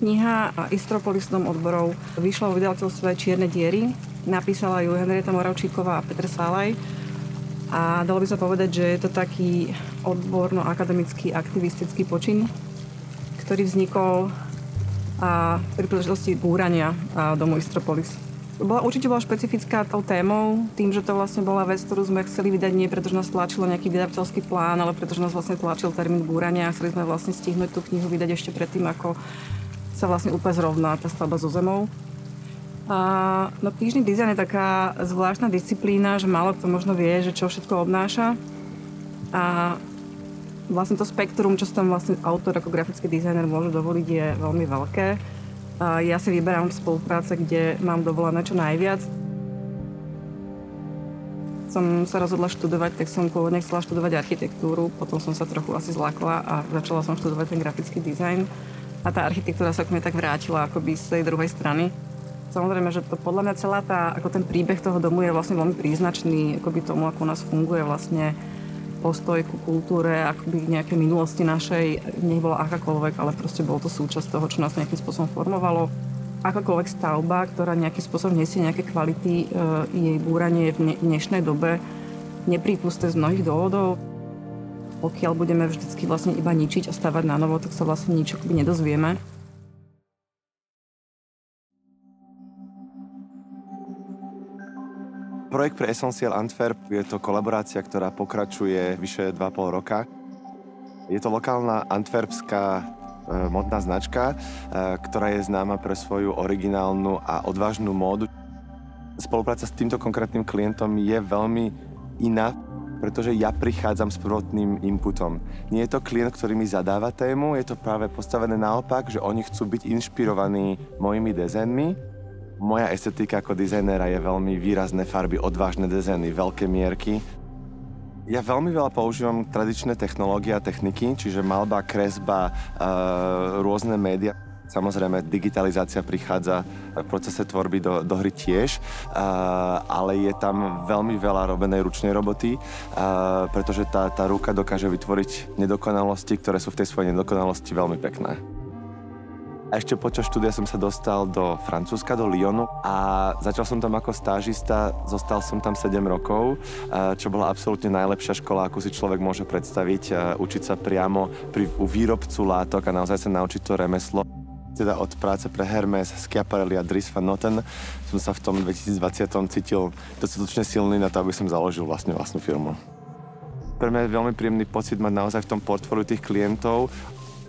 kniha Istropolis dom odborov vyšla vo vydavateľstve Čierne diery. Napísala ju Henrieta Moravčíková a Peter Salaj. A dalo by sa povedať, že je to taký odborno-akademický aktivistický počin, ktorý vznikol pri príležitosti búrania domu Istropolis. Určite bola špecifická tou témou, tým, že to vlastne bola vec, ktorú sme chceli vydať nie pretože nás tlačilo nejaký vydavateľský plán, ale pretože nás vlastne tlačil termín búrania a chceli sme vlastne stihnúť tú knihu vydať ešte predtým, ako sa vlastne úplne zrovná tá stavba so zemou. Knižný dizajn je taká zvláštna disciplína, že málo kto možno vie, že čo všetko obnáša. A vlastne to spektrum, čo si tam vlastne autor ako grafický dizajner môže dovoliť, je veľmi veľké. Ja si vyberám spolupráce, kde mám dovolené čo najviac. Som sa rozhodla študovať, tak som pôvodne chcela študovať architektúru, potom som sa trochu asi zlákla a začala som študovať ten grafický dizajn. A tá architektúra sa k mne tak vrátila akoby z tej druhej strany. Samozrejme, že to podľa mňa celá ten príbeh toho domu je vlastne veľmi príznačný akoby tomu, ako u nás funguje vlastne postoj ku kultúre, akoby nejakej minulosti našej, nech bola akákoľvek, ale proste bolo to súčasť toho, čo nás nejakým spôsobom formovalo. Akákoľvek stavba, ktorá nejakým spôsobom nesie nejaké kvality, jej búranie v dnešnej dobe neprípustné z mnohých dôvodov. Pokiaľ budeme vždycky vlastne iba ničiť a stavať na novo, tak sa vlastne nič akoby nedozvieme. Projekt pre Essential Antwerp je to kolaborácia, ktorá pokračuje vyše 2,5 roka. Je to lokálna antwerpská modná značka, ktorá je známa pre svoju originálnu a odvážnu módu. Spolupráca s týmto konkrétnym klientom je veľmi iná, pretože ja prichádzam s prvotným inputom. Nie je to klient, ktorý mi zadáva tému, je to práve postavené naopak, že oni chcú byť inšpirovaní mojimi dizajnmi. Moja estetika ako dizajnera je veľmi výrazné farby, odvážne dizajny, veľké mierky. Ja veľmi veľa používam tradičné technológie a techniky, čiže maľba, kresba, rôzne médiá. Samozrejme, digitalizácia prichádza v procese tvorby do hry tiež, ale je tam veľmi veľa robenej ručnej roboty, pretože tá ruka dokáže vytvoriť nedokonalosti, ktoré sú v tej svojej nedokonalosti veľmi pekné. A ešte počas štúdia som sa dostal do Francúzska, do Lyonu a začal som tam ako stážista, zostal som tam 7 rokov, čo bola absolútne najlepšia škola, akú si človek môže predstaviť, učiť sa priamo u výrobcu látok a naozaj sa naučiť to remeslo. Teda od práce pre Hermès, Schiaparelli a Dries van Noten som sa v tom 2020 cítil dostatočne silný na to, aby som založil vlastnú firmu. Pre mňa je veľmi príjemný pocit mať naozaj v tom portfóliu tých klientov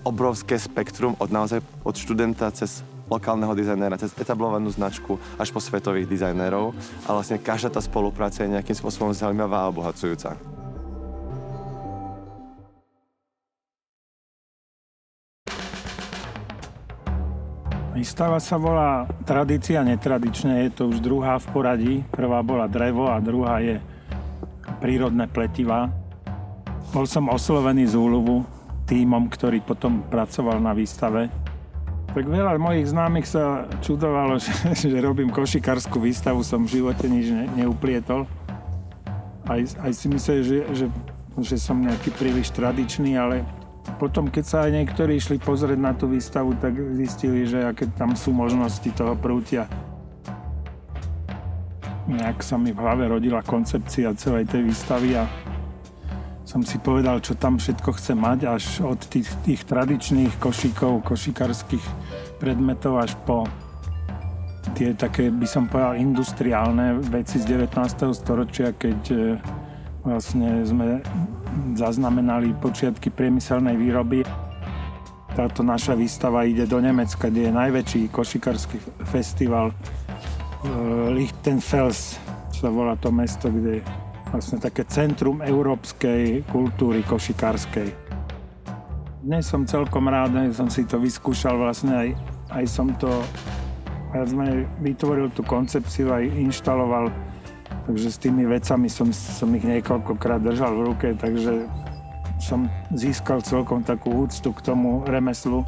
obrovské spektrum od študenta cez lokálneho dizajnera, cez etablovanú značku až po svetových dizajnerov a vlastne každá tá spolupráca je nejakým spôsobom zaujímavá a obohacujúca. Výstava sa volá Tradícia netradične, je to už druhá v poradí. Prvá bola drevo a druhá je prírodné pletivá. Bol som oslovený z Úľuvu tímom, ktorý potom pracoval na výstave. Tak veľa mojich známych sa čudovalo, že robím košikárskú výstavu, som v živote nič neuplietol. Aj si mysleli, že som nejaký príliš tradičný, ale potom, keď sa aj niektorí išli pozrieť na tú výstavu, tak zistili, že aké tam sú možnosti toho prútia. Nejak sa mi v hlave rodila koncepcia celej tej výstavy a som si povedal, čo tam všetko chcem mať, až od tých tradičných košíkov, košikárskych predmetov až po tie také, by som povedal, industriálne veci z 19. storočia, keď vlastne sme zaznamenali počiatky priemyselnej výroby. Táto naša výstava ide do Nemecka, kde je najväčší košikársky festival Lichtenfels, sa volá to mesto, kde vlastne také centrum európskej kultúry košikárskej. Dnes som celkom rád, že som si to vyskúšal vlastne aj som to, viac menej vytvoril tú koncepciu aj inštaloval, takže s tými vecami som ich niekoľkokrát držal v ruke, takže som získal celkom takú úctu k tomu remeslu.